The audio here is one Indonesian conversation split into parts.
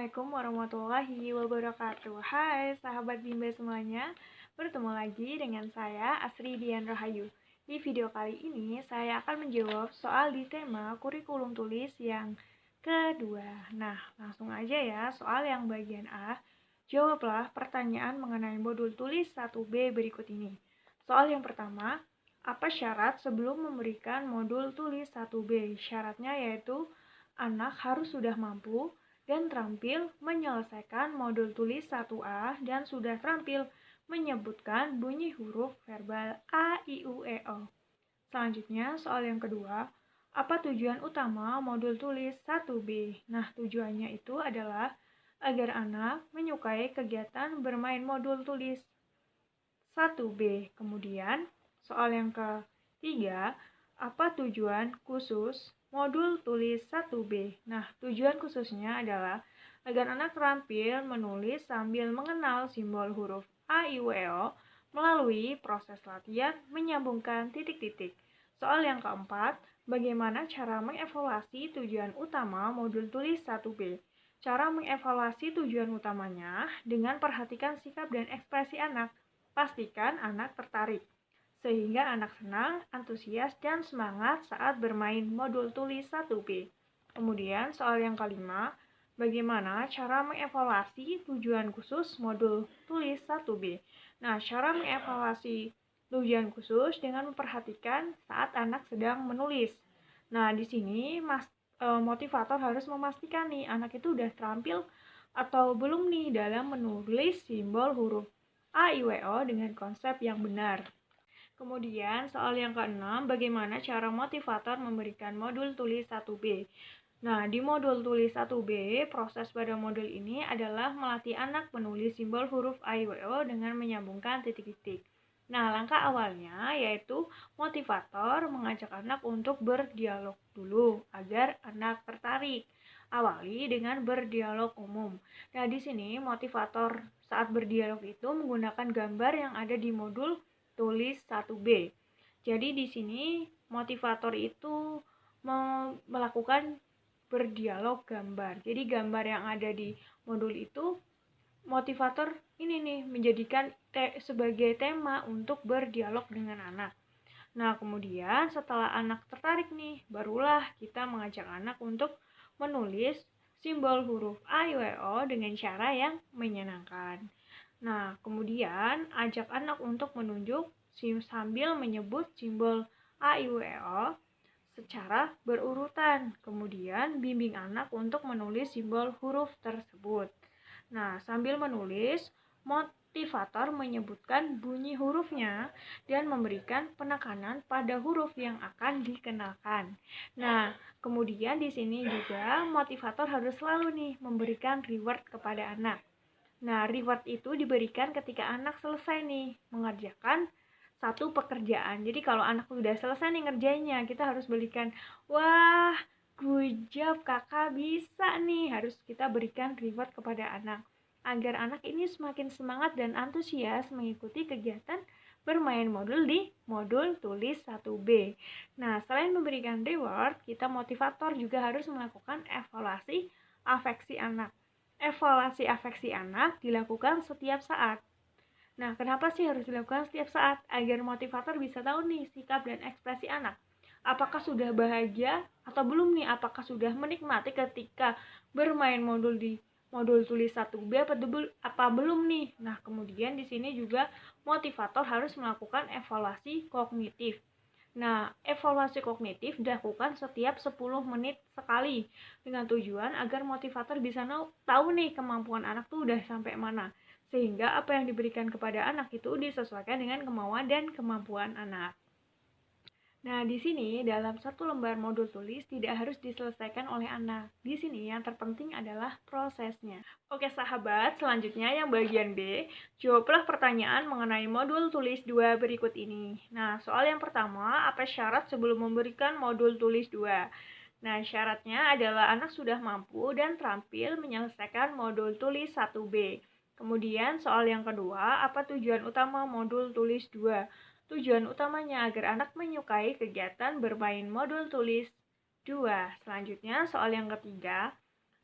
Assalamualaikum warahmatullahi wabarakatuh. Hai sahabat Bimba semuanya, bertemu lagi dengan saya Asri Dian Rahayu. Di video kali ini saya akan menjawab soal di tema kurikulum tulis yang kedua. Nah, langsung aja ya, soal yang bagian A. Jawablah pertanyaan mengenai modul tulis 1B berikut ini. Soal yang pertama, apa syarat sebelum memberikan modul tulis 1B? Syaratnya yaitu anak harus sudah mampu dan terampil menyelesaikan modul tulis 1A dan sudah terampil menyebutkan bunyi huruf verbal A, I, U, E, O. Selanjutnya, soal yang kedua, apa tujuan utama modul tulis 1B? Nah, tujuannya itu adalah agar anak menyukai kegiatan bermain modul tulis 1B. Kemudian, soal yang ketiga, apa tujuan khusus modul tulis 1B? Nah, tujuan khususnya adalah agar anak terampil menulis sambil mengenal simbol huruf A, I, U, E, O melalui proses latihan menyambungkan titik-titik. Soal yang keempat, bagaimana cara mengevaluasi tujuan utama modul tulis 1B? Cara mengevaluasi tujuan utamanya dengan perhatikan sikap dan ekspresi anak. Pastikan anak tertarik, sehingga anak senang, antusias, dan semangat saat bermain modul tulis 1B. Kemudian soal yang kelima, bagaimana cara mengevaluasi tujuan khusus modul tulis 1B? Nah, cara mengevaluasi tujuan khusus dengan memperhatikan saat anak sedang menulis. Nah, di sini motivator harus memastikan nih anak itu udah terampil atau belum nih dalam menulis simbol huruf A, I, W, O dengan konsep yang benar. Kemudian soal yang keenam, bagaimana cara motivator memberikan modul tulis 1B? Nah, di modul tulis 1B, proses pada modul ini adalah melatih anak menulis simbol huruf A, I, W, O dengan menyambungkan titik-titik. Nah, langkah awalnya yaitu motivator mengajak anak untuk berdialog dulu agar anak tertarik. Awali dengan berdialog umum. Nah, di sini motivator saat berdialog itu menggunakan gambar yang ada di modul tulis 1B. Jadi di sini motivator itu melakukan berdialog gambar. Jadi gambar yang ada di modul itu motivator ini nih menjadikan sebagai tema untuk berdialog dengan anak. Nah, kemudian setelah anak tertarik nih, barulah kita mengajak anak untuk menulis simbol huruf A, I, W, O dengan cara yang menyenangkan. Nah, kemudian ajak anak untuk menunjuk sambil menyebut simbol A, I, W, O secara berurutan. Kemudian bimbing anak untuk menulis simbol huruf tersebut. Nah, sambil menulis, motivator menyebutkan bunyi hurufnya dan memberikan penekanan pada huruf yang akan dikenalkan. Nah, kemudian di sini juga motivator harus selalu nih memberikan reward kepada anak. Nah, reward itu diberikan ketika anak selesai nih mengerjakan satu pekerjaan. Jadi kalau anak udah selesai nih ngerjainnya, kita harus berikan, wah, good job kakak, bisa nih. Harus kita berikan reward kepada anak agar anak ini semakin semangat dan antusias mengikuti kegiatan bermain modul di modul tulis 1B. Nah, selain memberikan reward, kita motivator juga harus melakukan evaluasi afeksi anak. Evaluasi afeksi anak dilakukan setiap saat. Nah, kenapa sih harus dilakukan setiap saat? Agar motivator bisa tahu nih sikap dan ekspresi anak. Apakah sudah bahagia atau belum nih? Apakah sudah menikmati ketika bermain modul di modul tulis 1B apa belum nih? Nah, kemudian di sini juga motivator harus melakukan evaluasi kognitif. Nah, evaluasi kognitif dilakukan setiap 10 menit sekali dengan tujuan agar motivator bisa tahu nih kemampuan anak tuh udah sampai mana. Sehingga apa yang diberikan kepada anak itu disesuaikan dengan kemauan dan kemampuan anak. Nah, di sini dalam satu lembar modul tulis tidak harus diselesaikan oleh anak. Di sini yang terpenting adalah prosesnya. Oke sahabat, selanjutnya yang bagian B, jawablah pertanyaan mengenai modul tulis 2 berikut ini. Nah, soal yang pertama, apa syarat sebelum memberikan modul tulis 2? Nah, syaratnya adalah anak sudah mampu dan terampil menyelesaikan modul tulis 1B. Kemudian soal yang kedua, apa tujuan utama modul tulis 2? Tujuan utamanya agar anak menyukai kegiatan bermain modul tulis 2. Selanjutnya, soal yang ketiga,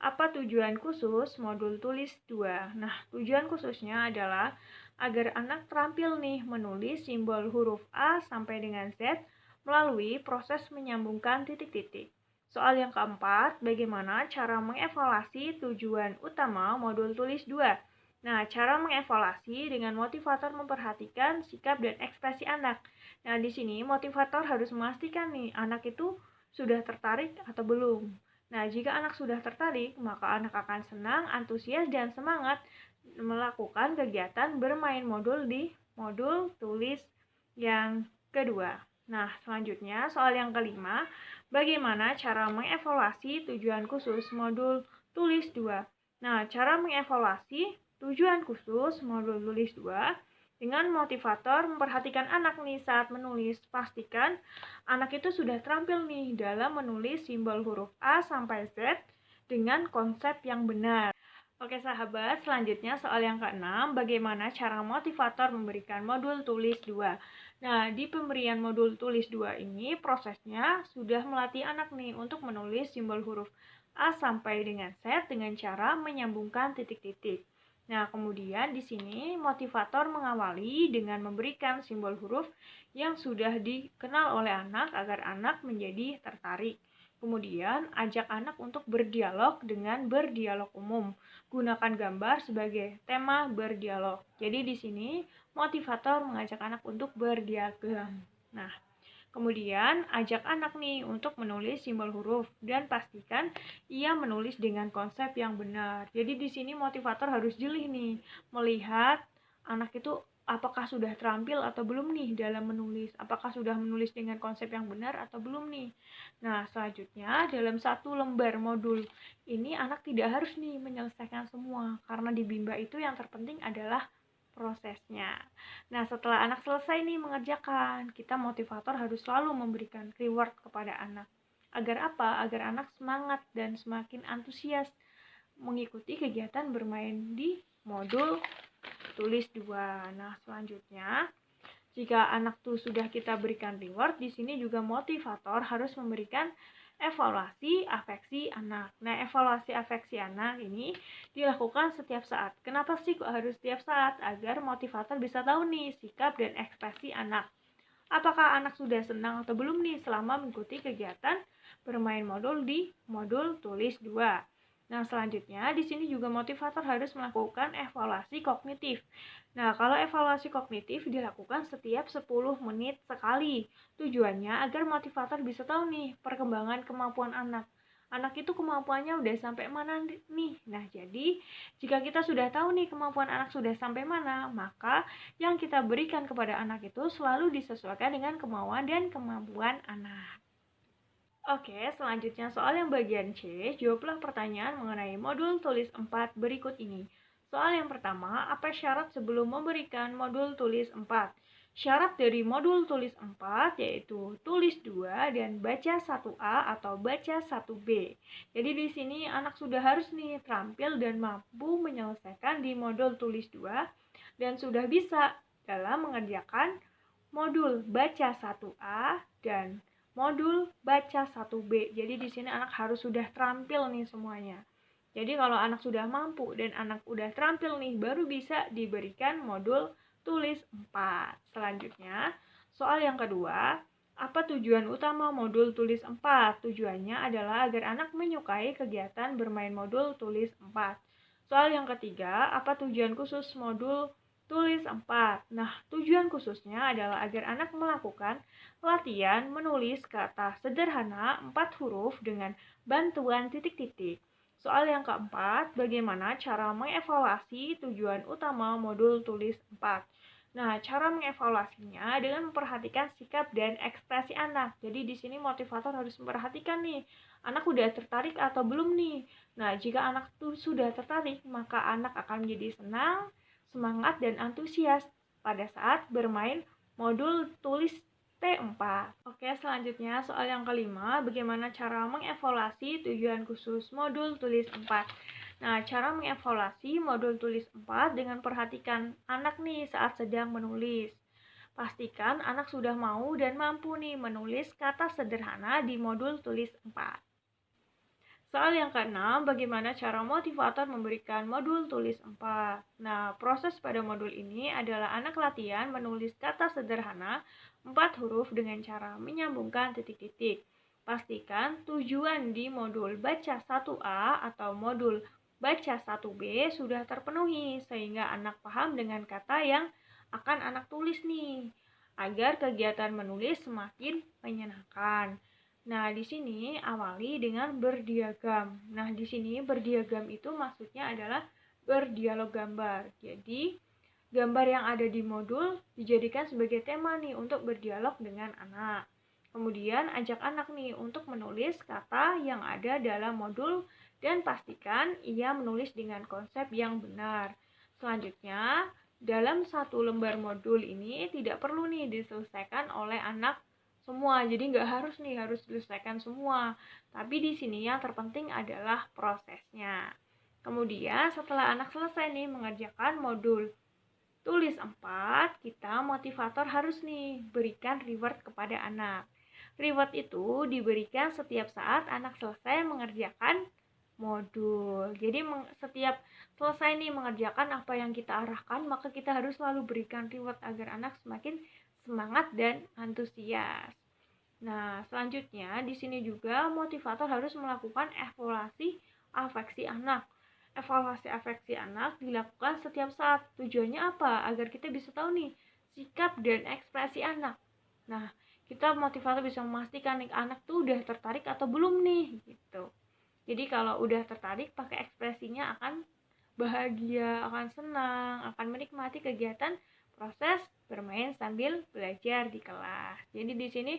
Apa tujuan khusus modul tulis 2? Nah, tujuan khususnya adalah agar anak terampil nih menulis simbol huruf A sampai dengan Z melalui proses menyambungkan titik-titik. Soal yang keempat, bagaimana cara mengevaluasi tujuan utama modul tulis 2? Nah, cara mengevaluasi dengan motivator memperhatikan sikap dan ekspresi anak. Nah, di sini motivator harus memastikan nih anak itu sudah tertarik atau belum. Nah, jika anak sudah tertarik, maka anak akan senang, antusias, dan semangat melakukan kegiatan bermain modul di modul tulis yang kedua. Nah, selanjutnya soal yang kelima, bagaimana cara mengevaluasi tujuan khusus modul tulis 2? Nah, cara mengevaluasi tujuan khusus modul tulis 2 dengan motivator memperhatikan anak nih saat menulis. Pastikan anak itu sudah terampil nih dalam menulis simbol huruf A sampai Z dengan konsep yang benar. Oke sahabat, selanjutnya soal yang keenam, bagaimana cara motivator memberikan modul tulis 2? Nah, di pemberian modul tulis 2 ini prosesnya sudah melatih anak nih untuk menulis simbol huruf A sampai dengan Z dengan cara menyambungkan titik-titik. Nah, kemudian di sini motivator mengawali dengan memberikan simbol huruf yang sudah dikenal oleh anak agar anak menjadi tertarik. Kemudian, ajak anak untuk berdialog dengan berdialog umum. Gunakan gambar sebagai tema berdialog. Jadi di sini motivator mengajak anak untuk berdiagram. Nah, kemudian, ajak anak nih untuk menulis simbol huruf dan pastikan ia menulis dengan konsep yang benar. Jadi di sini motivator harus jeli nih, melihat anak itu apakah sudah terampil atau belum nih dalam menulis, apakah sudah menulis dengan konsep yang benar atau belum nih. Nah, selanjutnya dalam satu lembar modul ini anak tidak harus nih menyelesaikan semua, karena di Bimba itu yang terpenting adalah prosesnya. Nah, setelah anak selesai nih mengerjakan, kita motivator harus selalu memberikan reward kepada anak. Agar apa? Agar anak semangat dan semakin antusias mengikuti kegiatan bermain di modul tulis 2. Nah, selanjutnya jika anak tuh sudah kita berikan reward, di sini juga motivator harus memberikan evaluasi afeksi anak. Nah, evaluasi afeksi anak ini dilakukan setiap saat. Kenapa sih kok harus setiap saat? Agar motivator bisa tahu nih sikap dan ekspresi anak. Apakah anak sudah senang atau belum nih selama mengikuti kegiatan bermain modul di modul tulis 2. Nah, selanjutnya di sini juga motivator harus melakukan evaluasi kognitif. Nah, kalau evaluasi kognitif dilakukan setiap 10 menit sekali. Tujuannya agar motivator bisa tahu nih perkembangan kemampuan anak. Anak itu kemampuannya udah sampai mana nih? Nah, jadi jika kita sudah tahu nih kemampuan anak sudah sampai mana, maka yang kita berikan kepada anak itu selalu disesuaikan dengan kemauan dan kemampuan anak. Oke, selanjutnya soal yang bagian C, jawablah pertanyaan mengenai modul tulis 4 berikut ini. Soal yang pertama, apa syarat sebelum memberikan modul tulis 4? Syarat dari modul tulis 4 yaitu tulis 2 dan baca 1A atau baca 1B. Jadi di sini anak sudah harus nih terampil dan mampu menyelesaikan di modul tulis 2 dan sudah bisa dalam mengerjakan modul baca 1A dan modul baca 1B. Jadi di sini anak harus sudah terampil nih semuanya. Jadi kalau anak sudah mampu dan anak udah terampil nih, baru bisa diberikan modul tulis 4. Selanjutnya, soal yang kedua, apa tujuan utama modul tulis 4? Tujuannya adalah agar anak menyukai kegiatan bermain modul tulis 4. Soal yang ketiga, apa tujuan khusus modul tulis 4? Nah, tujuan khususnya adalah agar anak melakukan latihan menulis kata sederhana 4 huruf dengan bantuan titik-titik. Soal yang keempat, bagaimana cara mengevaluasi tujuan utama modul tulis 4? Nah, cara mengevaluasinya dengan memperhatikan sikap dan ekspresi anak. Jadi di sini motivator harus memperhatikan nih, anak udah tertarik atau belum nih. Nah, jika anak tuh sudah tertarik, maka anak akan menjadi senang, semangat, dan antusias pada saat bermain modul tulis T4. Oke, selanjutnya soal yang kelima, bagaimana cara mengevaluasi tujuan khusus modul tulis 4? Nah, cara mengevaluasi modul tulis 4 dengan perhatikan anak nih saat sedang menulis. Pastikan anak sudah mau dan mampu nih menulis kata sederhana di modul tulis 4. Soal yang keenam, bagaimana cara motivator memberikan modul tulis 4? Nah, proses pada modul ini adalah anak latihan menulis kata sederhana 4 huruf dengan cara menyambungkan titik-titik. Pastikan tujuan di modul baca 1A atau modul baca 1B sudah terpenuhi sehingga anak paham dengan kata yang akan anak tulis nih, agar kegiatan menulis semakin menyenangkan. Nah, di sini awali dengan berdiagram. Nah, di sini berdiagram itu maksudnya adalah berdialog gambar. Jadi, gambar yang ada di modul dijadikan sebagai tema nih untuk berdialog dengan anak. Kemudian ajak anak nih untuk menulis kata yang ada dalam modul dan pastikan ia menulis dengan konsep yang benar. Selanjutnya, dalam satu lembar modul ini tidak perlu nih diselesaikan oleh anak semua, jadi nggak harus diselesaikan semua, tapi di sini yang terpenting adalah prosesnya. Kemudian setelah anak selesai nih mengerjakan modul tulis 4, kita motivator harus nih berikan reward kepada anak. Reward itu diberikan setiap saat anak selesai mengerjakan modul. Jadi setiap selesai nih mengerjakan apa yang kita arahkan, maka kita harus selalu berikan reward agar anak semakin semangat dan antusias. Nah, selanjutnya di sini juga motivator harus melakukan evaluasi afeksi anak. Evaluasi afeksi anak dilakukan setiap saat. Tujuannya apa? Agar kita bisa tahu nih sikap dan ekspresi anak. Nah, kita motivator bisa memastikan nih anak tuh udah tertarik atau belum nih gitu. Jadi kalau udah tertarik, pakai ekspresinya akan bahagia, akan senang, akan menikmati kegiatan proses bermain sambil belajar di kelas. Jadi di sini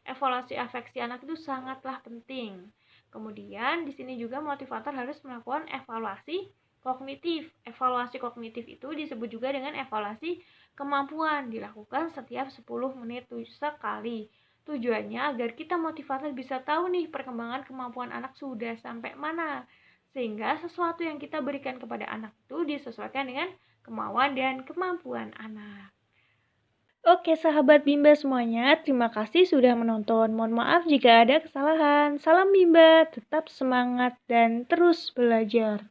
evaluasi afeksi anak itu sangatlah penting. Kemudian di sini juga motivator harus melakukan evaluasi kognitif. Evaluasi kognitif itu disebut juga dengan evaluasi kemampuan, dilakukan setiap 10 menit sekali. Tujuannya agar kita motivator bisa tahu nih perkembangan kemampuan anak sudah sampai mana, sehingga sesuatu yang kita berikan kepada anak itu disesuaikan dengan kemauan dan kemampuan anak. Oke sahabat Bimba semuanya, terima kasih sudah menonton. Mohon maaf jika ada kesalahan. Salam Bimba, tetap semangat dan terus belajar.